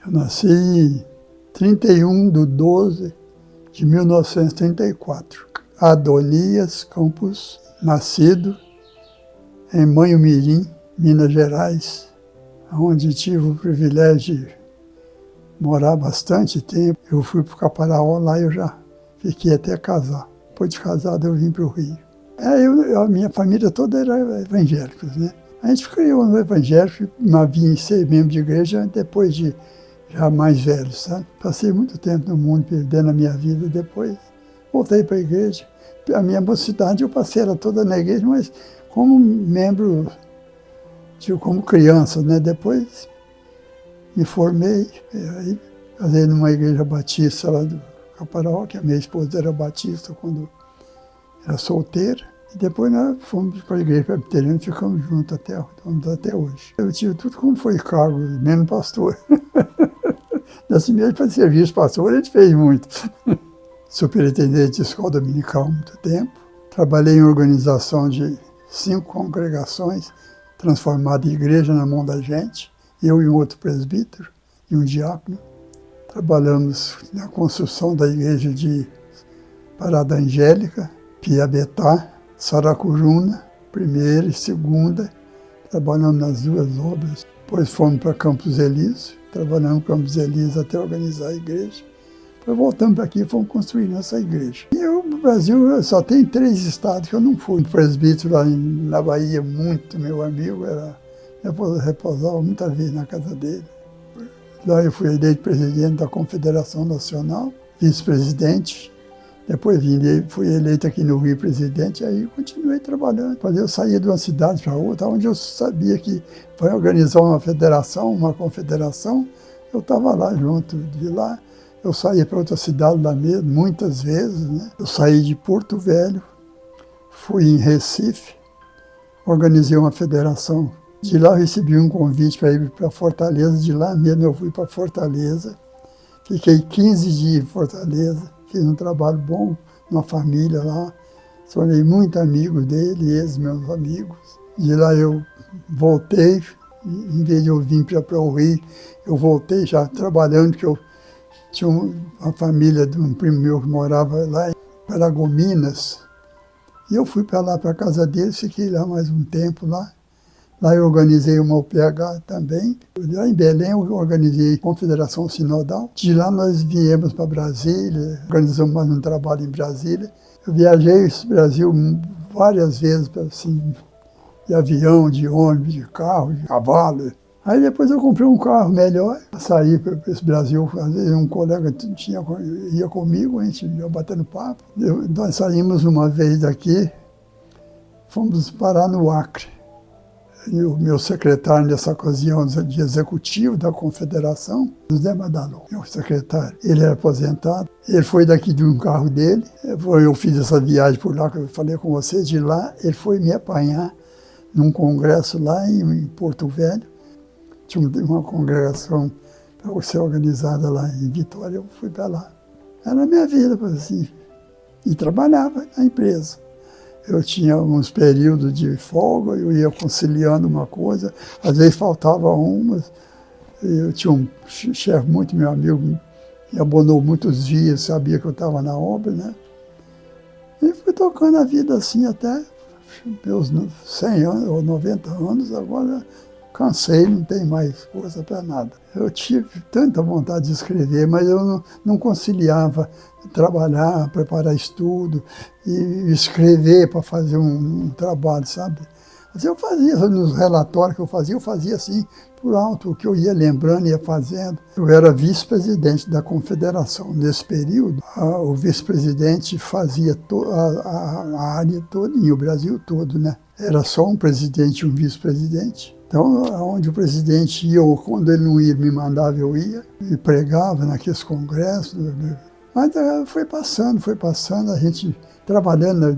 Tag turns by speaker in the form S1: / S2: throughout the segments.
S1: Eu nasci em 31/12/1934. Adonias Campos, nascido em Manhumirim, Minas Gerais, onde tive o privilégio de morar bastante tempo. Eu fui para o Caparaó, lá eu já fiquei até casar. Depois de casado eu vim para o Rio. A minha família toda era evangélicos, né? A gente criou no evangélico, mas vim ser membro de igreja depois de já mais velho, sabe? Passei muito tempo no mundo perdendo a minha vida, depois voltei para a igreja. A minha mocidade eu passei ela toda na igreja, mas como membro, como criança, né? Depois me formei, aí casei numa igreja batista lá do Caparaó, que a minha esposa era batista quando era solteira. E depois nós fomos para a igreja presbiteriana e ficamos juntos até hoje. Eu tive tudo como foi cargo, menos pastor. Nesse mesmo para serviço pastor, a gente fez muito. Superintendente de escola dominical há muito tempo. Trabalhei em organização de 5 congregações, transformada em igreja na mão da gente. Eu e um outro presbítero e um diácono. Trabalhamos na construção da igreja de Parada Angélica, Piabetá, Saracuruna, primeira e segunda. Trabalhamos nas 2 obras. Depois fomos para Campos Elíseos, trabalhamos em Campos Elíseos até organizar a igreja. Depois voltamos para aqui e fomos construir nossa igreja. E no Brasil só tem 3 estados que eu não fui. O presbítero lá na Bahia, muito meu amigo, repousava muitas vezes na casa dele. Lá eu fui eleito presidente da Confederação Nacional, vice-presidente. Depois fui eleito aqui no Rio presidente, aí continuei trabalhando. Eu saía de uma cidade para outra, onde eu sabia que vai organizar uma federação, uma confederação, eu estava lá junto. De lá eu saía para outra cidade lá mesmo, muitas vezes, né? Eu saí de Porto Velho, fui em Recife, organizei uma federação. De lá eu recebi um convite para ir para Fortaleza, de lá mesmo eu fui para Fortaleza. Fiquei 15 dias em Fortaleza. Fiz um trabalho bom numa família lá, tornei muito amigo dele, eles meus amigos. De lá eu voltei, em vez de eu vir para o Rio, eu voltei já trabalhando, porque eu tinha uma família de um primo meu que morava lá em Paragominas. E eu fui para lá, para a casa deles, fiquei lá mais um tempo lá. Lá eu organizei uma UPH também. Lá em Belém eu organizei a Confederação Sinodal. De lá nós viemos para Brasília, organizamos mais um trabalho em Brasília. Eu viajei esse Brasil várias vezes, assim, de avião, de ônibus, de carro, de cavalo. Aí depois eu comprei um carro melhor, saí para esse Brasil. Às vezes um colega ia comigo, a gente ia batendo papo. Nós saímos uma vez daqui, fomos parar no Acre. E o meu secretário, nessa ocasião, de executivo da Confederação, José Madalon, meu secretário, ele era aposentado. Ele foi daqui de um carro dele. Eu fiz essa viagem por lá, que eu falei com vocês. De lá, ele foi me apanhar num congresso lá em Porto Velho. Tinha uma congregação para ser organizada lá em Vitória. Eu fui para lá. Era a minha vida, assim. E trabalhava na empresa. Eu tinha uns períodos de folga, eu ia conciliando uma coisa, às vezes faltava umas. Eu tinha um chefe muito meu amigo, me abonou muitos dias, sabia que eu estava na obra, né? E fui tocando a vida assim até meus 100 anos ou 90 anos, agora cansei, não tenho mais força para nada. Eu tive tanta vontade de escrever, mas eu não conciliava trabalhar, preparar estudo e escrever para fazer um trabalho, sabe? Mas eu fazia, nos relatórios que eu fazia assim, por alto, o que eu ia lembrando, ia fazendo. Eu era vice-presidente da Confederação. Nesse período, o vice-presidente fazia a área toda, e o Brasil todo, né? Era só um presidente e um vice-presidente. Então, onde o presidente ia, ou quando ele não ia, me mandava, eu ia. E pregava naqueles congressos. Mas foi passando, a gente trabalhando,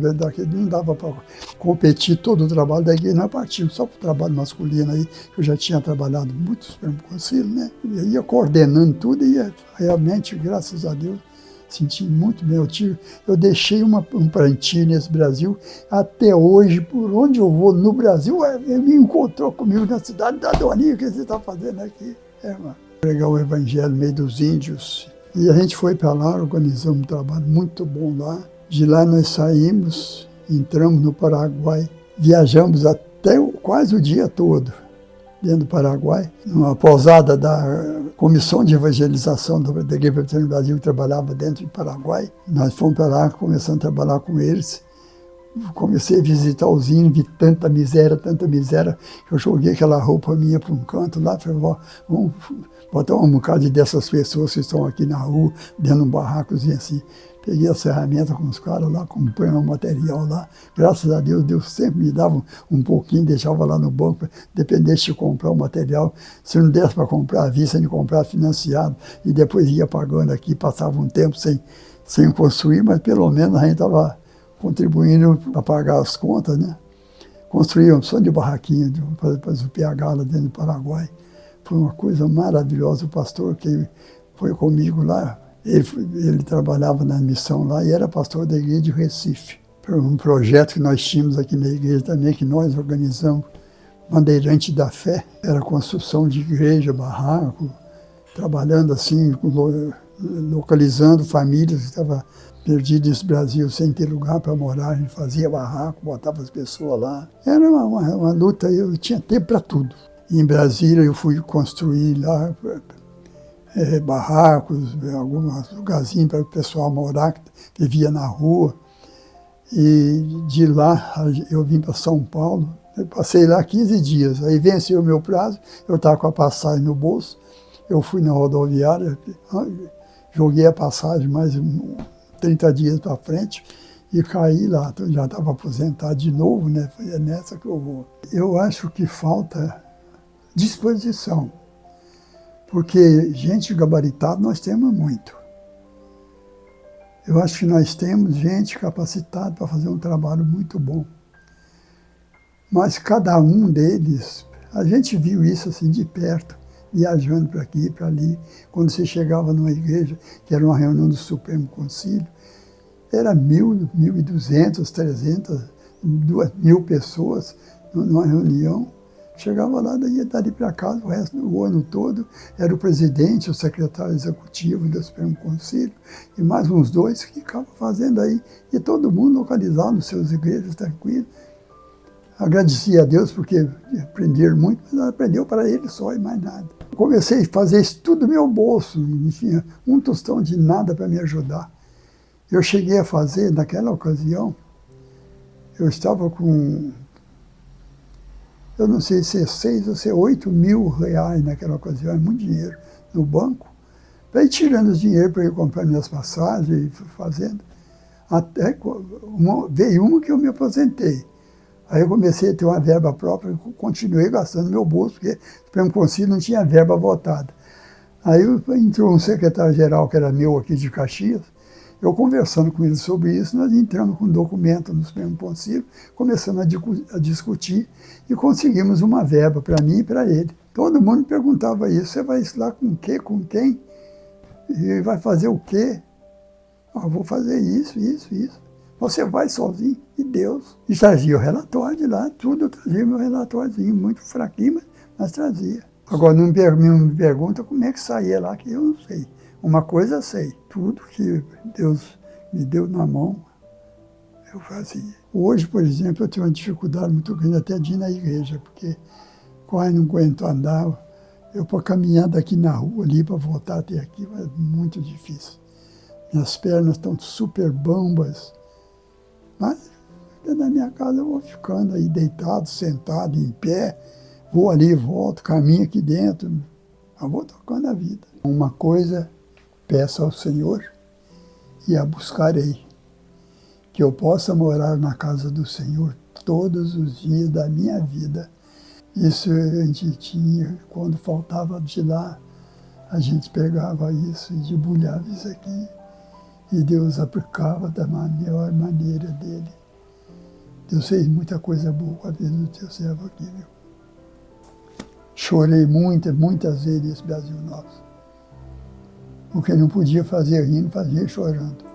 S1: não dava para competir todo o trabalho da igreja, nós partimos só para o trabalho masculino aí, eu já tinha trabalhado muito no Supremo Conselho, né? Eu ia coordenando tudo e realmente, graças a Deus, senti muito bem. Eu deixei um prantinho nesse Brasil. Até hoje, por onde eu vou no Brasil, ele me encontrou comigo na cidade da Doninha, o que você está fazendo aqui? Mano. pregar o evangelho no meio dos índios. E a gente foi para lá, organizamos um trabalho muito bom lá. De lá nós saímos, entramos no Paraguai, viajamos até quase o dia todo dentro do Paraguai, numa pousada da Comissão de Evangelização da Igreja Presbiteriana do Brasil, que trabalhava dentro do Paraguai. Nós fomos para lá, começamos a trabalhar com eles. Comecei a visitar os índios, vi tanta miséria, que eu joguei aquela roupa minha para um canto lá, falei, vamos botar um bocado dessas pessoas que estão aqui na rua, dentro de um barracozinho assim. Peguei as ferramentas com os caras lá, comprei um material lá. Graças a Deus, Deus sempre me dava um pouquinho, deixava lá no banco, dependesse de comprar o material. Se não desse para comprar à vista, de comprar financiado, e depois ia pagando aqui, passava um tempo sem construir, mas pelo menos a gente estava contribuindo para pagar as contas, né? Construí um sonho de barraquinha para o PH lá dentro do Paraguai. Foi uma coisa maravilhosa. O pastor que foi comigo lá, ele trabalhava na missão lá e era pastor da igreja de Recife. Foi um projeto que nós tínhamos aqui na igreja também, que nós organizamos, Bandeirante da Fé. Era construção de igreja, barraco, trabalhando assim, localizando famílias que estavam perdidas nesse Brasil sem ter lugar para morar. A gente fazia barraco, botava as pessoas lá. Era uma luta, eu tinha tempo para tudo. Em Brasília eu fui construir lá barracos, alguns lugarzinhos para o pessoal morar, que vivia na rua. E de lá eu vim para São Paulo, eu passei lá 15 dias. Aí venceu o meu prazo, eu estava com a passagem no bolso, eu fui na rodoviária, joguei a passagem mais 30 dias para frente e caí lá. Então, já estava aposentado de novo, né? Foi nessa que eu vou. Eu acho que falta disposição, porque gente gabaritada nós temos muito. Eu acho que nós temos gente capacitada para fazer um trabalho muito bom. Mas cada um deles, a gente viu isso assim de perto, viajando para aqui e para ali. Quando você chegava numa igreja, que era uma reunião do Supremo Concílio, era 1.000, 1.200, 300, 2.000 pessoas numa reunião. Chegava lá, daí dali para casa, o resto do ano todo, era o presidente, o secretário executivo do Supremo Concílio, e mais uns dois que ficavam fazendo aí, e todo mundo localizado nos seus igrejas, tranquilo. Agradecia a Deus porque aprenderam muito, mas aprendeu para ele só e mais nada. Comecei a fazer isso tudo do meu bolso, não tinha um tostão de nada para me ajudar. Eu cheguei a fazer, naquela ocasião, eu estava com, eu não sei se é 6 ou se é 8 mil reais naquela ocasião, é muito dinheiro, no banco, para ir tirando o dinheiro para ir comprar minhas passagens e fazendo. Até veio uma que eu me aposentei. Aí eu comecei a ter uma verba própria, continuei gastando no meu bolso, porque o Supremo Concílio não tinha verba votada. Aí entrou um secretário-geral, que era meu aqui de Caxias, eu conversando com ele sobre isso, nós entramos com um documento no Supremo Concílio, começamos a discutir e conseguimos uma verba para mim e para ele. Todo mundo perguntava isso, você vai lá com o quê, com quem? E vai fazer o quê? Vou fazer isso, isso, isso. Você vai sozinho, e Deus. E trazia o relatório de lá, tudo eu trazia meu relatório, muito fraquinho, mas trazia. Agora não me pergunta como é que saía lá, que eu não sei. Uma coisa eu sei, tudo que Deus me deu na mão, eu fazia. Hoje, por exemplo, eu tenho uma dificuldade muito grande até de ir na igreja, porque quase não aguento andar. Eu para caminhar daqui na rua ali para voltar até aqui, é muito difícil. Minhas pernas estão super bambas. Mas dentro da minha casa eu vou ficando aí deitado, sentado, em pé, vou ali, volto, caminho aqui dentro, eu vou tocando a vida. Uma coisa peço ao Senhor e a buscarei, que eu possa morar na casa do Senhor todos os dias da minha vida. Isso a gente tinha, quando faltava de lá, a gente pegava isso e debulhava isso aqui. E Deus aplicava da melhor maneira dele. Deus fez muita coisa boa com a vida do teu servo aqui, viu? Chorei muitas vezes nesse Brasil nosso. O que não podia fazer rindo, fazia chorando.